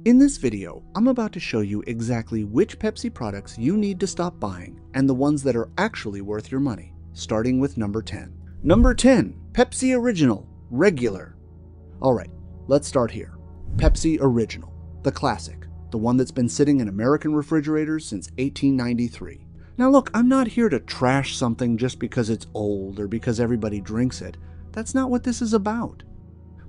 In this video, I'm about to show you exactly which Pepsi products you need to stop buying and the ones that are actually worth your money, starting with number 10. Number 10, Pepsi Original, Regular. Alright, let's start here. Pepsi Original, the classic, the one that's been sitting in American refrigerators since 1893. Now look, I'm not here to trash something just because it's old or because everybody drinks it. That's not what this is about.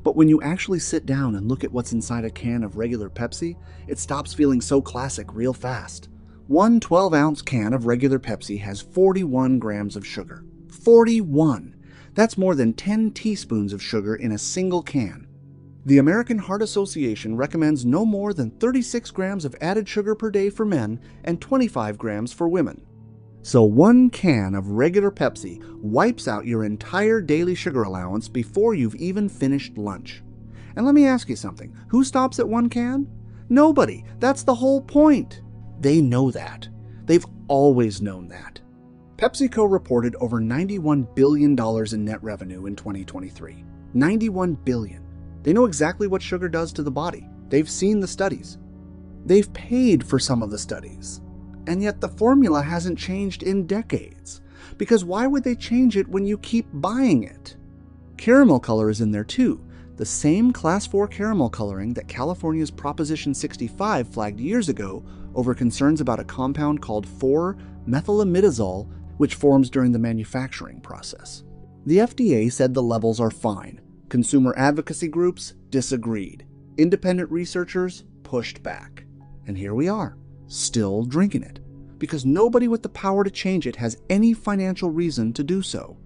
But when you actually sit down and look at what's inside a can of regular Pepsi, it stops feeling so classic real fast. One 12-ounce can of regular Pepsi has 41 grams of sugar. 41! That's more than 10 teaspoons of sugar in a single can. The American Heart Association recommends no more than 36 grams of added sugar per day for men and 25 grams for women. So one can of regular Pepsi wipes out your entire daily sugar allowance before you've even finished lunch. And let me ask you something. Who stops at one can? Nobody. That's the whole point. They know that. They've always known that. PepsiCo reported over $91 billion in net revenue in 2023. $91 billion. They know exactly what sugar does to the body. They've seen the studies. They've paid for some of the studies. And yet the formula hasn't changed in decades. Because why would they change it when you keep buying it? Caramel color is in there too. The same Class 4 caramel coloring that California's Proposition 65 flagged years ago over concerns about a compound called 4-methylamidazole, which forms during the manufacturing process. The FDA said the levels are fine. Consumer advocacy groups disagreed. Independent researchers pushed back. And here we are, still drinking it, because nobody with the power to change it has any financial reason to do so.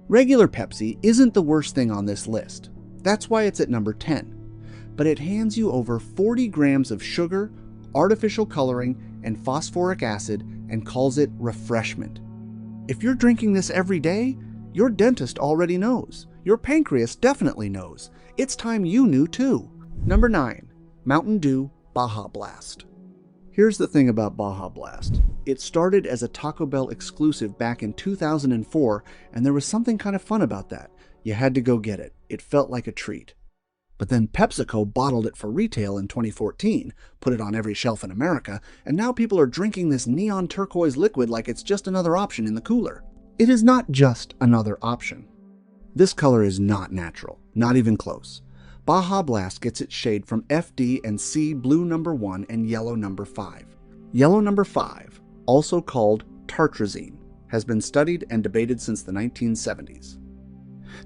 Regular Pepsi isn't the worst thing on this list. That's why it's at number 10. But it hands you over 40 grams of sugar, artificial coloring, and phosphoric acid and calls it refreshment. If you're drinking this every day, your dentist already knows. Your pancreas definitely knows. It's time you knew too. Number 9, Mountain Dew Baja Blast. Here's the thing about Baja Blast. It started as a Taco Bell exclusive back in 2004, and there was something kind of fun about that. You had to go get it. It felt like a treat. But then PepsiCo bottled it for retail in 2014, put it on every shelf in America, and now people are drinking this neon turquoise liquid like it's just another option in the cooler. It is not just another option. This color is not natural, not even close. Baja Blast gets its shade from FD and C blue number 1 and yellow number 5. Yellow number 5, also called tartrazine, has been studied and debated since the 1970s.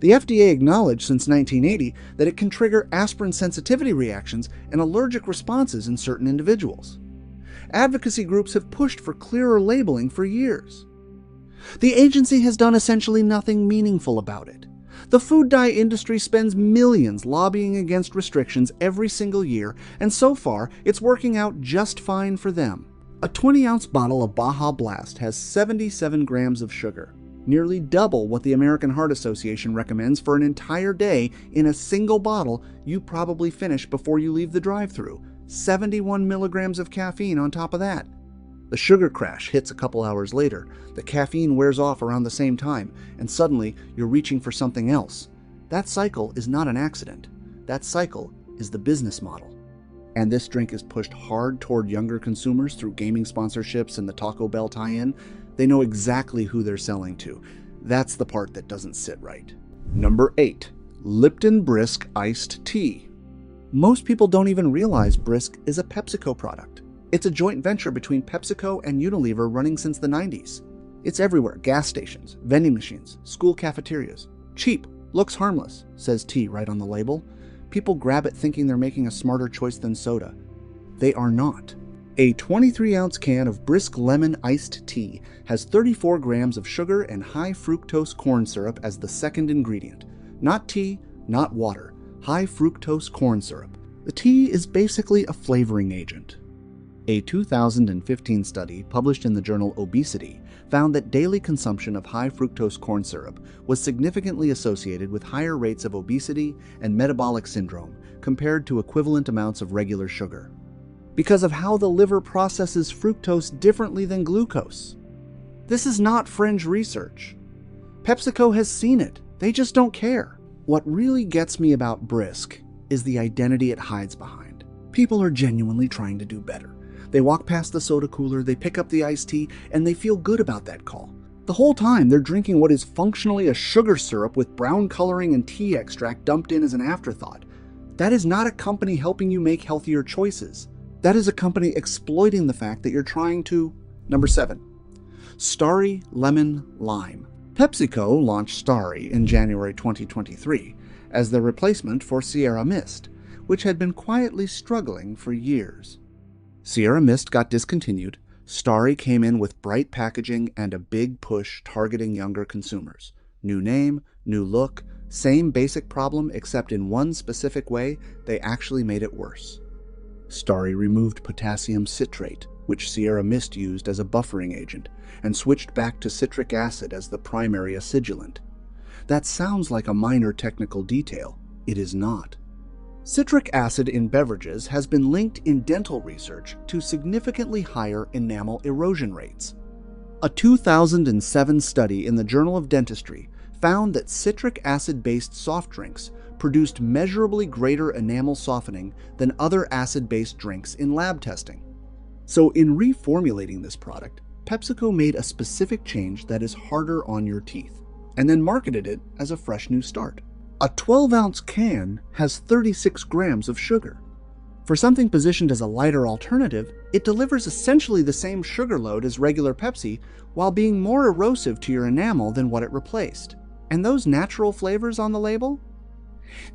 The FDA acknowledged since 1980 that it can trigger aspirin sensitivity reactions and allergic responses in certain individuals. Advocacy groups have pushed for clearer labeling for years. The agency has done essentially nothing meaningful about it. The food dye industry spends millions lobbying against restrictions every single year, and so far, it's working out just fine for them. A 20-ounce bottle of Baja Blast has 77 grams of sugar, nearly double what the American Heart Association recommends for an entire day in a single bottle you probably finish before you leave the drive-thru. 71 milligrams of caffeine on top of that. The sugar crash hits a couple hours later, the caffeine wears off around the same time, and suddenly you're reaching for something else. That cycle is not an accident. That cycle is the business model. And this drink is pushed hard toward younger consumers through gaming sponsorships and the Taco Bell tie-in. They know exactly who they're selling to. That's the part that doesn't sit right. Number 8, Lipton Brisk Iced Tea. Most people don't even realize Brisk is a PepsiCo product. It's a joint venture between PepsiCo and Unilever running since the 90s. It's everywhere, gas stations, vending machines, school cafeterias. Cheap, looks harmless, says tea right on the label. People grab it thinking they're making a smarter choice than soda. They are not. A 23-ounce can of Brisk Lemon Iced Tea has 34 grams of sugar and high fructose corn syrup as the second ingredient. Not tea, not water, high fructose corn syrup. The tea is basically a flavoring agent. A 2015 study published in the journal Obesity found that daily consumption of high fructose corn syrup was significantly associated with higher rates of obesity and metabolic syndrome compared to equivalent amounts of regular sugar, because of how the liver processes fructose differently than glucose. This is not fringe research. PepsiCo has seen it. They just don't care. What really gets me about Brisk is the identity it hides behind. People are genuinely trying to do better. They walk past the soda cooler, they pick up the iced tea, and they feel good about that call. The whole time, they're drinking what is functionally a sugar syrup with brown coloring and tea extract dumped in as an afterthought. That is not a company helping you make healthier choices. That is a company exploiting the fact that you're trying to. Number 7. Starry Lemon Lime. PepsiCo launched Starry in January 2023 as the replacement for Sierra Mist, which had been quietly struggling for years. Sierra Mist got discontinued. Starry came in with bright packaging and a big push targeting younger consumers. New name, new look, same basic problem, except in one specific way, they actually made it worse. Starry removed potassium citrate, which Sierra Mist used as a buffering agent, and switched back to citric acid as the primary acidulant. That sounds like a minor technical detail. It is not. Citric acid in beverages has been linked in dental research to significantly higher enamel erosion rates. A 2007 study in the Journal of Dentistry found that citric acid-based soft drinks produced measurably greater enamel softening than other acid-based drinks in lab testing. So in reformulating this product, PepsiCo made a specific change that is harder on your teeth, and then marketed it as a fresh new start. A 12-ounce can has 36 grams of sugar. For something positioned as a lighter alternative, it delivers essentially the same sugar load as regular Pepsi while being more erosive to your enamel than what it replaced. And those natural flavors on the label?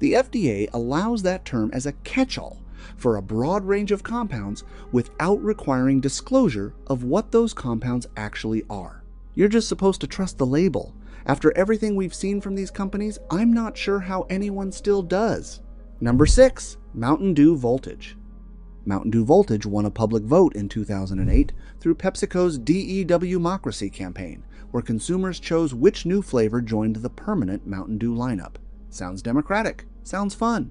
The FDA allows that term as a catch-all for a broad range of compounds without requiring disclosure of what those compounds actually are. You're just supposed to trust the label. After everything we've seen from these companies, I'm not sure how anyone still does. Number 6. Mountain Dew Voltage. Mountain Dew Voltage won a public vote in 2008 through PepsiCo's DEWmocracy campaign, where consumers chose which new flavor joined the permanent Mountain Dew lineup. Sounds democratic. Sounds fun.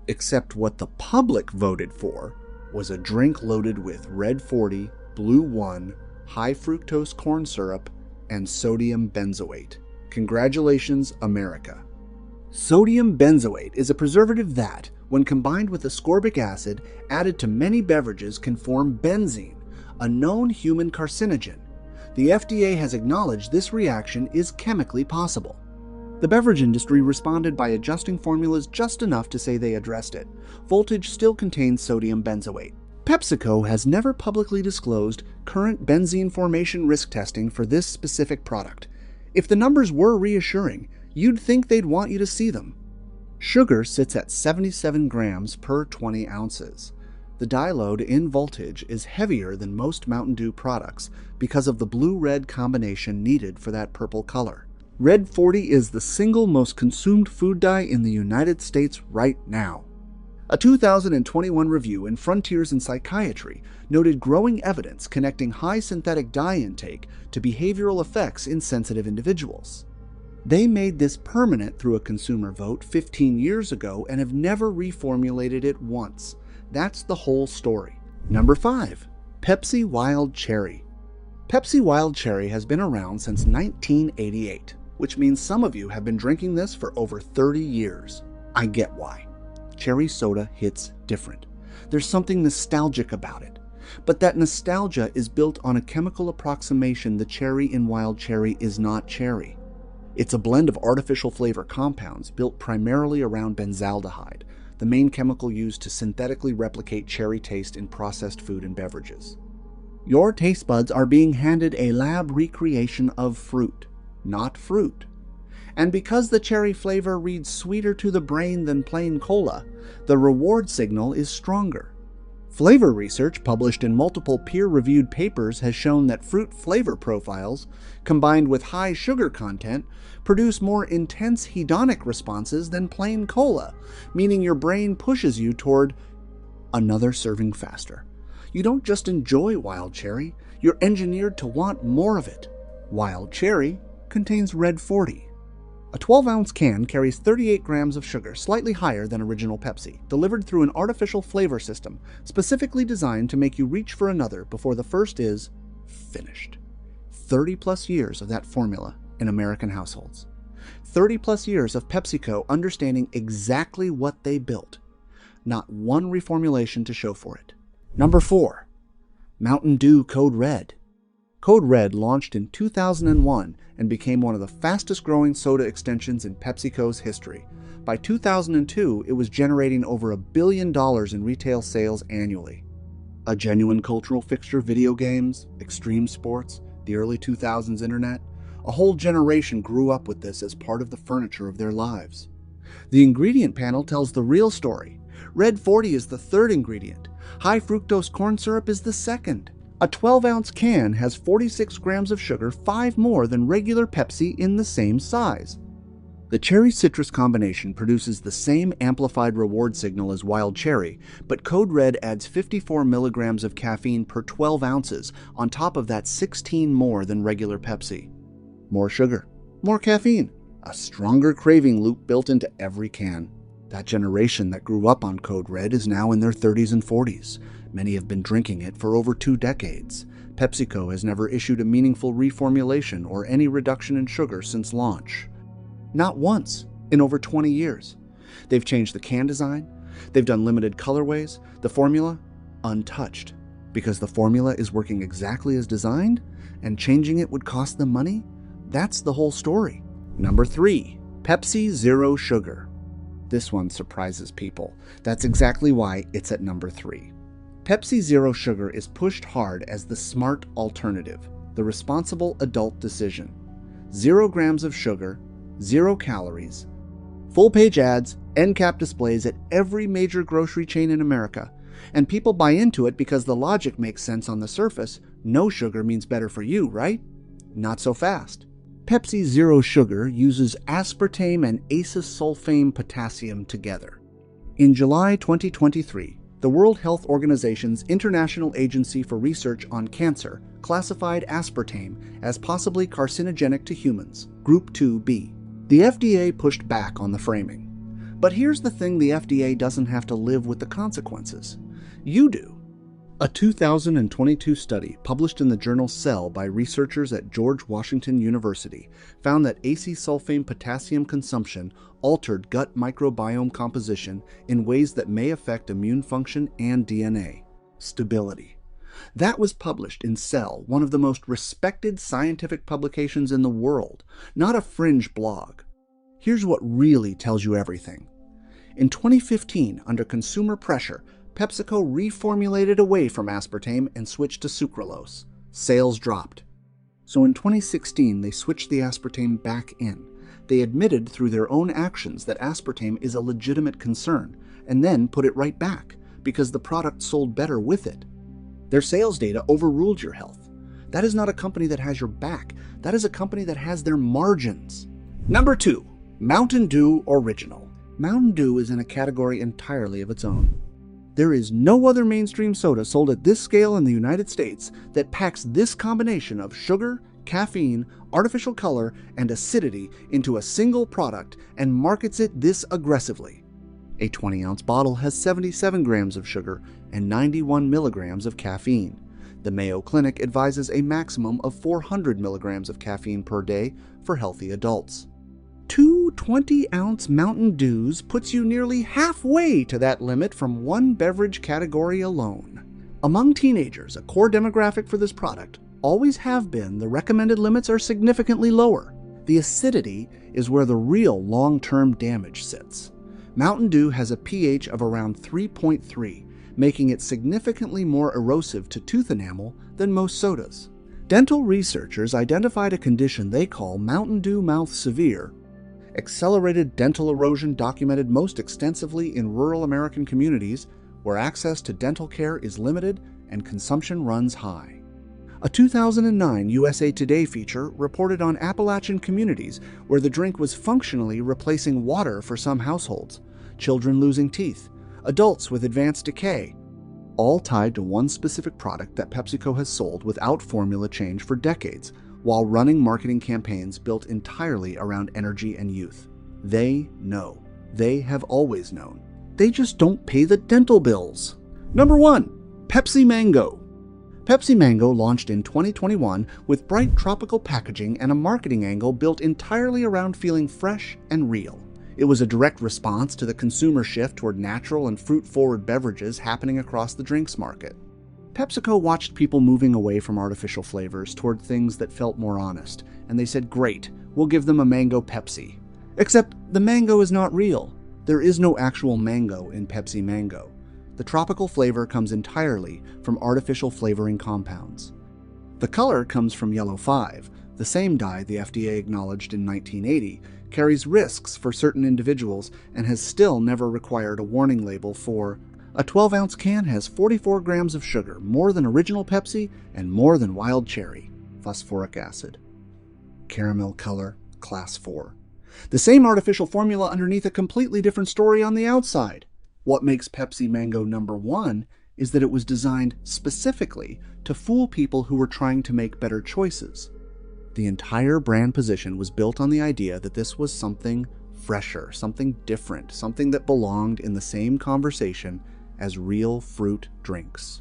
Except what the public voted for was a drink loaded with Red 40, Blue 1, high fructose corn syrup, and sodium benzoate. Congratulations, America. Sodium benzoate is a preservative that, when combined with ascorbic acid added to many beverages, can form benzene, a known human carcinogen. The FDA has acknowledged this reaction is chemically possible. The beverage industry responded by adjusting formulas just enough to say they addressed it. Voltage still contains sodium benzoate. PepsiCo has never publicly disclosed current benzene formation risk testing for this specific product. If the numbers were reassuring, you'd think they'd want you to see them. Sugar sits at 77 grams per 20 ounces. The dye load in Voltage is heavier than most Mountain Dew products because of the blue-red combination needed for that purple color. Red 40 is the single most consumed food dye in the United States right now. A 2021 review in Frontiers in Psychiatry noted growing evidence connecting high synthetic dye intake to behavioral effects in sensitive individuals. They made this permanent through a consumer vote 15 years ago and have never reformulated it once. That's the whole story. Number 5. Pepsi Wild Cherry. Pepsi Wild Cherry has been around since 1988, which means some of you have been drinking this for over 30 years. I get why. Cherry soda hits different. There's something nostalgic about it. But that nostalgia is built on a chemical approximation the cherry in Wild Cherry is not cherry. It's a blend of artificial flavor compounds built primarily around benzaldehyde, the main chemical used to synthetically replicate cherry taste in processed food and beverages. Your taste buds are being handed a lab recreation of fruit, not fruit. And because the cherry flavor reads sweeter to the brain than plain cola, the reward signal is stronger. Flavor research published in multiple peer-reviewed papers has shown that fruit flavor profiles, combined with high sugar content, produce more intense hedonic responses than plain cola, meaning your brain pushes you toward another serving faster. You don't just enjoy Wild Cherry, you're engineered to want more of it. Wild Cherry contains Red 40. A 12-ounce can carries 38 grams of sugar, slightly higher than original Pepsi, delivered through an artificial flavor system specifically designed to make you reach for another before the first is finished. 30-plus years of that formula in American households. 30-plus years of PepsiCo understanding exactly what they built. not one reformulation to show for it. Number 4. Mountain Dew Code Red. Code Red launched in 2001 and became one of the fastest growing soda extensions in PepsiCo's history. By 2002, it was generating over $1 billion in retail sales annually. A genuine cultural fixture, video games, extreme sports, the early 2000s internet, a whole generation grew up with this as part of the furniture of their lives. The ingredient panel tells the real story. Red 40 is the third ingredient. High fructose corn syrup is the second. A 12-ounce can has 46 grams of sugar, 5 more than regular Pepsi in the same size. The cherry citrus combination produces the same amplified reward signal as wild cherry, but Code Red adds 54 milligrams of caffeine per 12 ounces, on top of that 16 more than regular Pepsi. More sugar, more caffeine, a stronger craving loop built into every can. That generation that grew up on Code Red is now in their 30s and 40s. Many have been drinking it for over 2 decades. PepsiCo has never issued a meaningful reformulation or any reduction in sugar since launch. Not once in over 20 years. They've changed the can design, they've done limited colorways, the formula untouched. Because the formula is working exactly as designed, and changing it would cost them money? That's the whole story. Number 3. Pepsi Zero Sugar. This one surprises people. That's exactly why it's at number 3. Pepsi Zero Sugar is pushed hard as the smart alternative, the responsible adult decision. 0 grams of sugar, 0 calories, full-page ads, end cap displays at every major grocery chain in America. And people buy into it because the logic makes sense on the surface. No sugar means better for you, right? Not so fast. Pepsi Zero Sugar uses aspartame and acesulfame potassium together. In July 2023, the World Health Organization's International Agency for Research on Cancer classified aspartame as possibly carcinogenic to humans, Group 2B. The FDA pushed back on the framing. But here's the thing: the FDA doesn't have to live with the consequences. You do. A 2022 study published in the journal Cell by researchers at George Washington University found that acesulfame potassium consumption altered gut microbiome composition in ways that may affect immune function and DNA stability. That was published in Cell, one of the most respected scientific publications in the world, not a fringe blog. Here's what really tells you everything. In 2015, under consumer pressure, PepsiCo reformulated away from aspartame and switched to sucralose. Sales dropped. So in 2016, they switched the aspartame back in. They admitted through their own actions that aspartame is a legitimate concern, and then put it right back, because the product sold better with it. Their sales data overruled your health. That is not a company that has your back. That is a company that has their margins. Number 2, Mountain Dew Original. Mountain Dew is in a category entirely of its own. There is no other mainstream soda sold at this scale in the United States that packs this combination of sugar, caffeine, artificial color, and acidity into a single product and markets it this aggressively. A 20-ounce bottle has 77 grams of sugar and 91 milligrams of caffeine. The Mayo Clinic advises a maximum of 400 milligrams of caffeine per day for healthy adults. 2 20-ounce Mountain Dews puts you nearly halfway to that limit from one beverage category alone. Among teenagers, a core demographic for this product, always have been, the recommended limits are significantly lower. The acidity is where the real long-term damage sits. Mountain Dew has a pH of around 3.3, making it significantly more erosive to tooth enamel than most sodas. Dental researchers identified a condition they call Mountain Dew Mouth Severe. Accelerated dental erosion documented most extensively in rural American communities where access to dental care is limited and consumption runs high. A 2009 USA Today feature reported on Appalachian communities where the drink was functionally replacing water for some households, children losing teeth, adults with advanced decay, all tied to one specific product that PepsiCo has sold without formula change for decades, while running marketing campaigns built entirely around energy and youth. They know. They have always known. They just don't pay the dental bills. Number 1, Pepsi Mango. Pepsi Mango launched in 2021 with bright tropical packaging and a marketing angle built entirely around feeling fresh and real. It was a direct response to the consumer shift toward natural and fruit-forward beverages happening across the drinks market. PepsiCo watched people moving away from artificial flavors toward things that felt more honest, and they said, great, we'll give them a mango Pepsi. Except the mango is not real. There is no actual mango in Pepsi Mango. The tropical flavor comes entirely from artificial flavoring compounds. The color comes from yellow 5, the same dye the FDA acknowledged in 1980, carries risks for certain individuals, and has still never required a warning label for a 12-ounce can has 44 grams of sugar, more than original Pepsi and more than wild cherry, phosphoric acid. Caramel color, class 4. The same artificial formula underneath a completely different story on the outside. What makes Pepsi Mango number 1 is that it was designed specifically to fool people who were trying to make better choices. The entire brand position was built on the idea that this was something fresher, something different, something that belonged in the same conversation as real fruit drinks.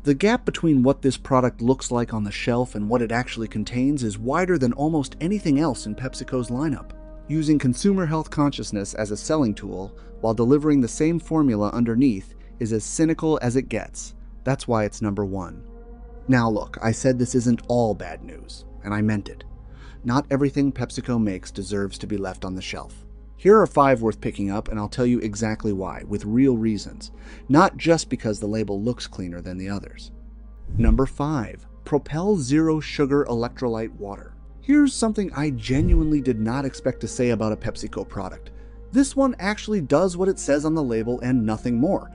The gap between what this product looks like on the shelf and what it actually contains is wider than almost anything else in PepsiCo's lineup. Using consumer health consciousness as a selling tool while delivering the same formula underneath is as cynical as it gets. That's why it's number 1. Now look, I said this isn't all bad news, and I meant it. Not everything PepsiCo makes deserves to be left on the shelf. Here are 5 worth picking up, and I'll tell you exactly why, with real reasons, not just because the label looks cleaner than the others. Number 5. Propel Zero Sugar Electrolyte Water. Here's something I genuinely did not expect to say about a PepsiCo product. This one actually does what it says on the label and nothing more.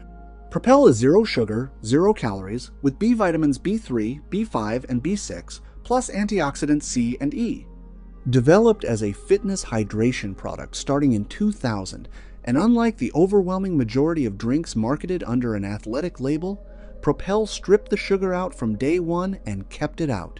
Propel is 0 sugar, 0 calories, with B vitamins B3, B5, and B6, plus antioxidants C and E. Developed as a fitness hydration product starting in 2000, and unlike the overwhelming majority of drinks marketed under an athletic label, Propel stripped the sugar out from day 1 and kept it out.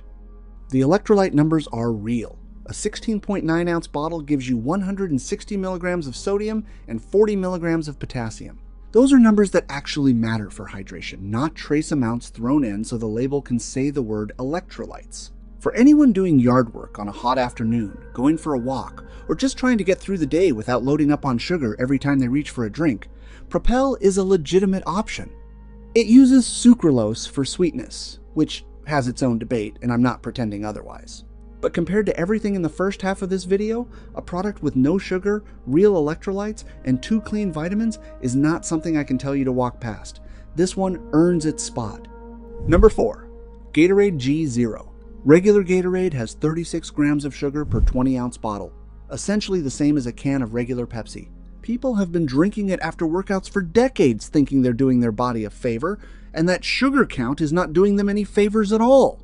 The electrolyte numbers are real. A 16.9-ounce bottle gives you 160 milligrams of sodium and 40 milligrams of potassium. Those are numbers that actually matter for hydration, not trace amounts thrown in so the label can say the word electrolytes. For anyone doing yard work on a hot afternoon, going for a walk, or just trying to get through the day without loading up on sugar every time they reach for a drink, Propel is a legitimate option. It uses sucralose for sweetness, which has its own debate, and I'm not pretending otherwise. But compared to everything in the first half of this video, a product with no sugar, real electrolytes, and 2 clean vitamins is not something I can tell you to walk past. This one earns its spot. Number 4. Gatorade G0. Regular Gatorade has 36 grams of sugar per 20-ounce bottle, essentially the same as a can of regular Pepsi. People have been drinking it after workouts for decades thinking they're doing their body a favor, and that sugar count is not doing them any favors at all.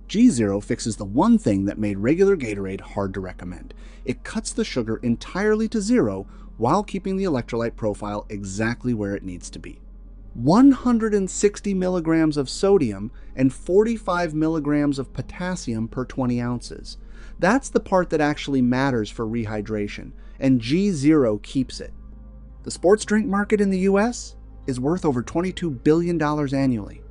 G0 fixes the one thing that made regular Gatorade hard to recommend. It cuts the sugar entirely to 0 while keeping the electrolyte profile exactly where it needs to be. 160 milligrams of sodium and 45 milligrams of potassium per 20 ounces. That's the part that actually matters for rehydration, and G0 keeps it. The sports drink market in the US is worth over $22 billion annually.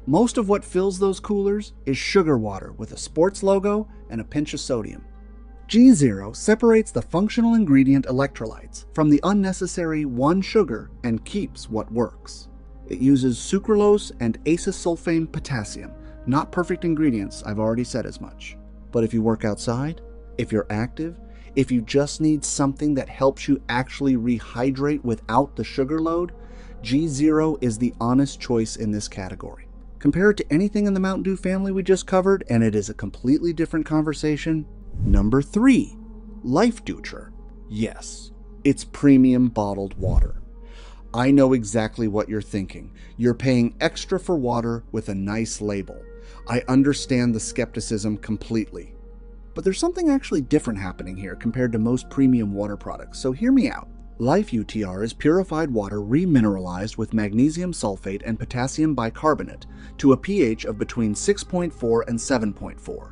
Most of what fills those coolers is sugar water with a sports logo and a pinch of sodium. G0 separates the functional ingredient electrolytes from the unnecessary 1 sugar and keeps what works. It uses sucralose and acesulfame potassium, not perfect ingredients, I've already said as much. But if you work outside, if you're active, if you just need something that helps you actually rehydrate without the sugar load, G0 is the honest choice in this category. Compare it to anything in the Mountain Dew family we just covered, and it is a completely different conversation. Number 3, Life Deuter. Yes, it's premium bottled water. I know exactly what you're thinking. You're paying extra for water with a nice label. I understand the skepticism completely. But there's something actually different happening here compared to most premium water products, so hear me out. Life UTR is purified water remineralized with magnesium sulfate and potassium bicarbonate to a pH of between 6.4 and 7.4.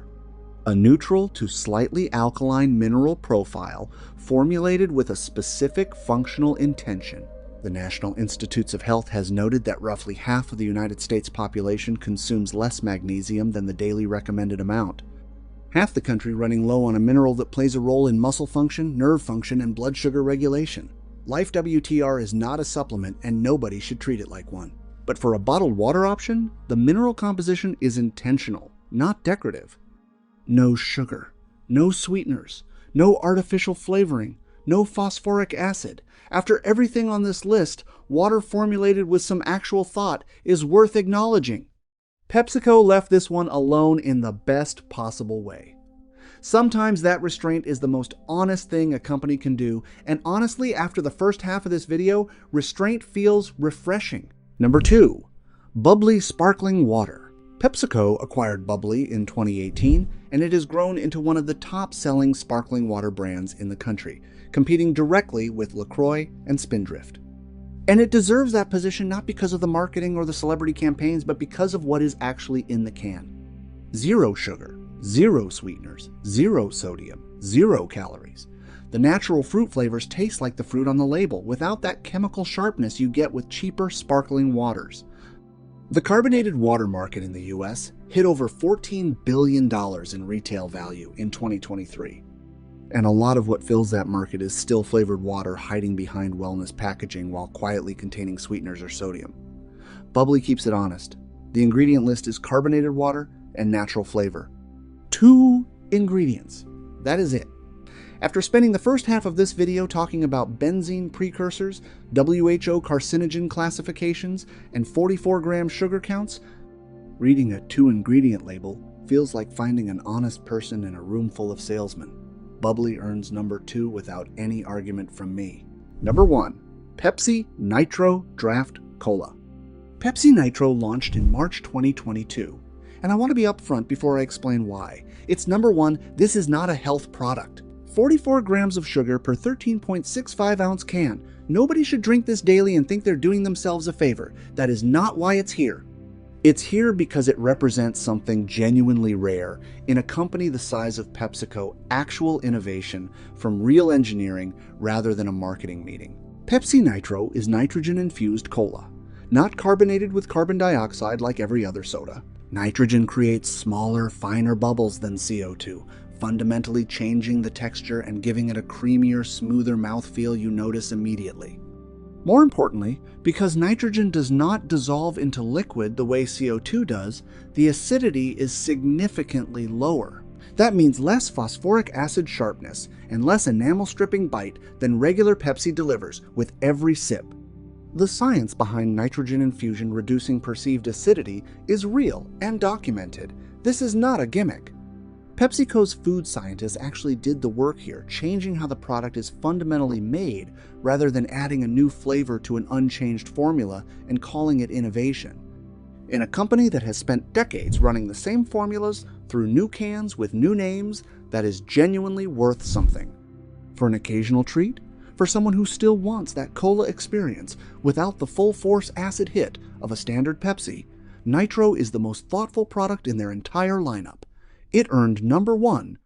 A neutral to slightly alkaline mineral profile formulated with a specific functional intention. The National Institutes of Health has noted that roughly half of the United States population consumes less magnesium than the daily recommended amount. half the country running low on a mineral that plays a role in muscle function, nerve function, and blood sugar regulation. Life WTR is not a supplement, and nobody should treat it like one. But for a bottled water option, the mineral composition is intentional, not decorative. No sugar, no sweeteners, no artificial flavoring, no phosphoric acid. After everything on this list, water formulated with some actual thought is worth acknowledging. PepsiCo left this one alone in the best possible way. Sometimes that restraint is the most honest thing a company can do, and honestly, after the first half of this video, restraint feels refreshing. Number 2. Bubbly Sparkling Water. PepsiCo acquired Bubbly in 2018, and it has grown into one of the top-selling sparkling water brands in the country, competing directly with LaCroix and Spindrift. And it deserves that position not because of the marketing or the celebrity campaigns, but because of what is actually in the can. Zero sugar, zero sweeteners, zero sodium, 0 calories. The natural fruit flavors taste like the fruit on the label, without that chemical sharpness you get with cheaper sparkling waters. The carbonated water market in the US hit over $14 billion in retail value in 2023. And a lot of what fills that market is still flavored water hiding behind wellness packaging while quietly containing sweeteners or sodium. Bubbly keeps it honest. The ingredient list is carbonated water and natural flavor. 2 ingredients. That is it. After spending the first half of this video talking about benzene precursors, WHO carcinogen classifications, and 44-gram sugar counts, reading a 2-ingredient label feels like finding an honest person in a room full of salesmen. Bubbly earns number 2 without any argument from me. Number 1. Pepsi Nitro Draft Cola. Pepsi Nitro launched in March 2022, and I want to be upfront before I explain why. It's number 1, this is not a health product. 44 grams of sugar per 13.65 ounce can. Nobody should drink this daily and think they're doing themselves a favor. That is not why it's here. It's here because it represents something genuinely rare in a company the size of PepsiCo, actual innovation from real engineering rather than a marketing meeting. Pepsi Nitro is nitrogen-infused cola, not carbonated with carbon dioxide like every other soda. Nitrogen creates smaller, finer bubbles than CO2, fundamentally changing the texture and giving it a creamier, smoother mouthfeel you notice immediately. More importantly, because nitrogen does not dissolve into liquid the way CO2 does, the acidity is significantly lower. That means less phosphoric acid sharpness and less enamel-stripping bite than regular Pepsi delivers with every sip. The science behind nitrogen infusion reducing perceived acidity is real and documented. This is not a gimmick. PepsiCo's food scientists actually did the work here, changing how the product is fundamentally made rather than adding a new flavor to an unchanged formula and calling it innovation. In a company that has spent decades running the same formulas through new cans with new names, that is genuinely worth something. For an occasional treat? For someone who still wants that cola experience without the full-force acid hit of a standard Pepsi, Nitro is the most thoughtful product in their entire lineup. It earned number 1